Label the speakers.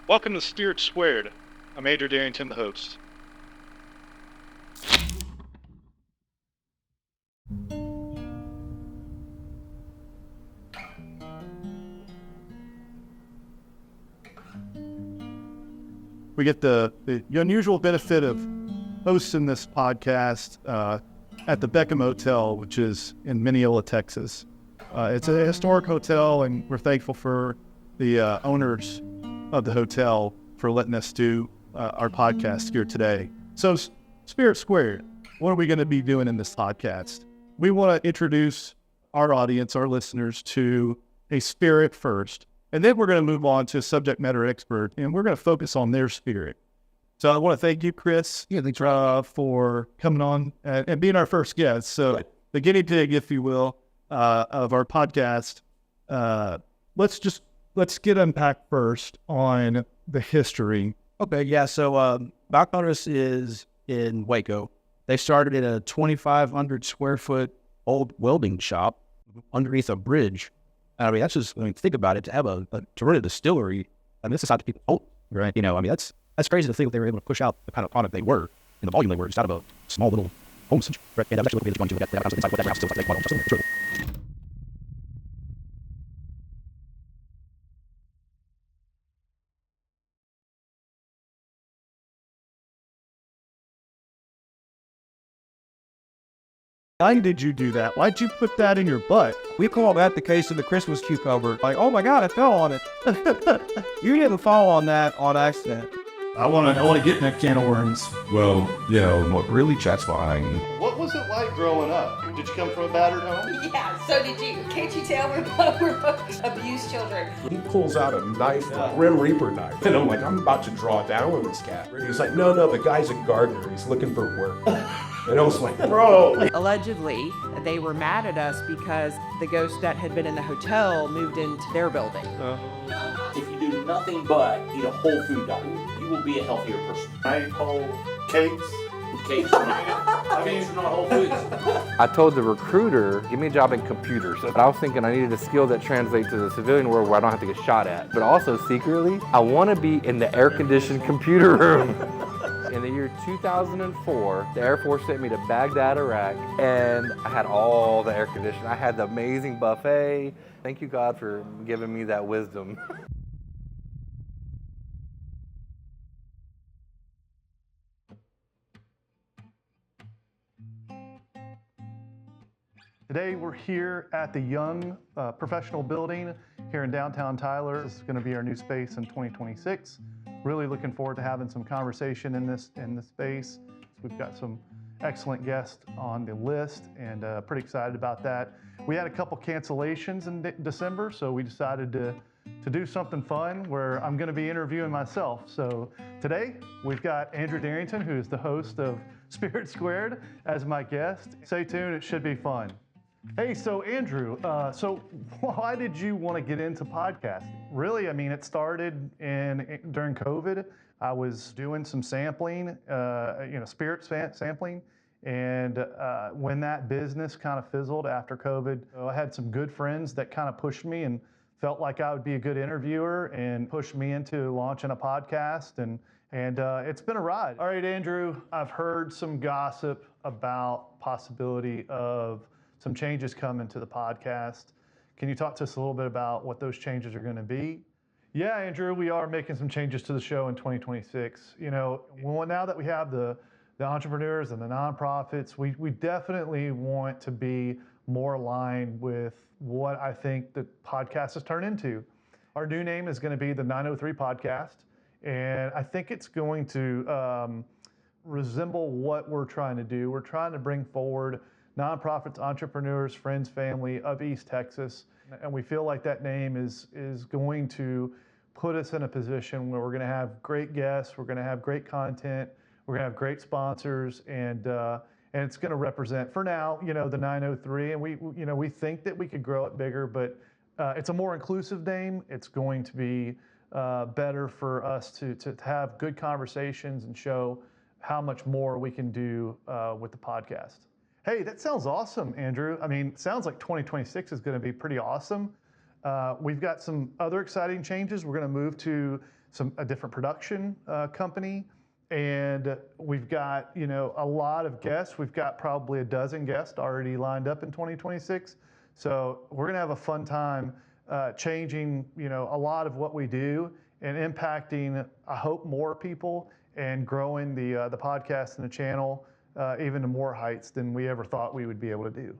Speaker 1: Welcome to Spirit Squared. I'm Andrew Darrington, the host. We get the unusual benefit of hosting this podcast at the Beckham Hotel, which is in Mineola, Texas. It's a historic hotel, and we're thankful for the owners of the hotel for letting us do our podcast here today. So, Spirit Squared, what are we going to be doing in this podcast? We want to introduce our audience, our listeners, to a spirit first. And then we're going to move on to a subject matter expert, and we're going to focus on their spirit. So I want to thank you, Chris, for coming on and being our first guest. So the guinea pig, if you will, of our podcast. Let's get unpacked first on the history.
Speaker 2: Okay, yeah. So Balcones is in Waco. They started in a 2,500 square foot old welding shop underneath a bridge. I mean, think about it, to have to run a distillery, I mean, this is how people hold, right? That's crazy to think that they were able to push out the kind of product they were, in the volume they were, just out of a small little home center, right? And that was actually what we wanted to get inside what that house still like quite almost.
Speaker 1: Why did you do that? Why'd you put that in your butt?
Speaker 2: We call that the case of the Christmas cucumber. Like, oh my God, I fell on it. You didn't fall on that on accident.
Speaker 1: I want to get in that can of worms.
Speaker 3: Well, what really chats behind.
Speaker 1: What was it like growing up? Did you come from a battered home?
Speaker 4: Yeah, so did you. Can't you tell we're both abused children?
Speaker 3: He pulls out a knife, a Grim Reaper knife, and I'm like, I'm about to draw down with this cat. He's like, no, the guy's a gardener. He's looking for work. And I was like, bro.
Speaker 5: Allegedly, they were mad at us because the ghost that had been in the hotel moved into their building.
Speaker 6: If you do nothing but eat a whole food diet, you will be a healthier person.
Speaker 1: I eat whole cakes.
Speaker 6: Cakes are not whole foods.
Speaker 7: I told the recruiter, give me a job in computers. I was thinking I needed a skill that translates to the civilian world where I don't have to get shot at. But also secretly, I want to be in the air-conditioned computer room. In the year 2004, the Air Force sent me to Baghdad, Iraq, and I had all the air conditioning. I had the amazing buffet. Thank you, God, for giving me that wisdom.
Speaker 1: Today we're here at the Young Professional Building here in downtown Tyler. This is going to be our new space in 2026. Really looking forward to having some conversation in this space. We've got some excellent guests on the list, and pretty excited about that. We had a couple cancellations in December, so we decided to do something fun where I'm going to be interviewing myself. So today we've got Andrew Darrington, who is the host of Spirit Squared, as my guest. Stay tuned, it should be fun. Hey, so Andrew, so why did you want to get into podcasting? Really, I mean, it started during COVID. I was doing some sampling, spirit sampling, and when that business kind of fizzled after COVID, I had some good friends that kind of pushed me and felt like I would be a good interviewer and pushed me into launching a podcast, and it's been a ride. All right, Andrew, I've heard some gossip about possibility of some changes coming to the podcast. Can you talk to us a little bit about what those changes are going to be? Yeah, Andrew, we are making some changes to the show in 2026. Now that we have the entrepreneurs and the nonprofits, we definitely want to be more aligned with what I think the podcast has turned into. Our new name is going to be the 903 Podcast, and I think it's going to resemble what we're trying to do. We're trying to bring forward nonprofits, entrepreneurs, friends, family of East Texas. And we feel like that name is going to put us in a position where we're going to have great guests, we're going to have great content, we're going to have great sponsors, and it's going to represent, for now, the 903. And we think that we could grow it bigger, but it's a more inclusive name. It's going to be better for us to have good conversations and show how much more we can do with the podcast. Hey, that sounds awesome, Andrew. I mean, it sounds like 2026 is going to be pretty awesome. We've got some other exciting changes. We're going to move to a different production company, and we've got a lot of guests. We've got probably a dozen guests already lined up in 2026. So we're going to have a fun time changing a lot of what we do and impacting, I hope, more people and growing the podcast and the channel even to more heights than we ever thought we would be able to do.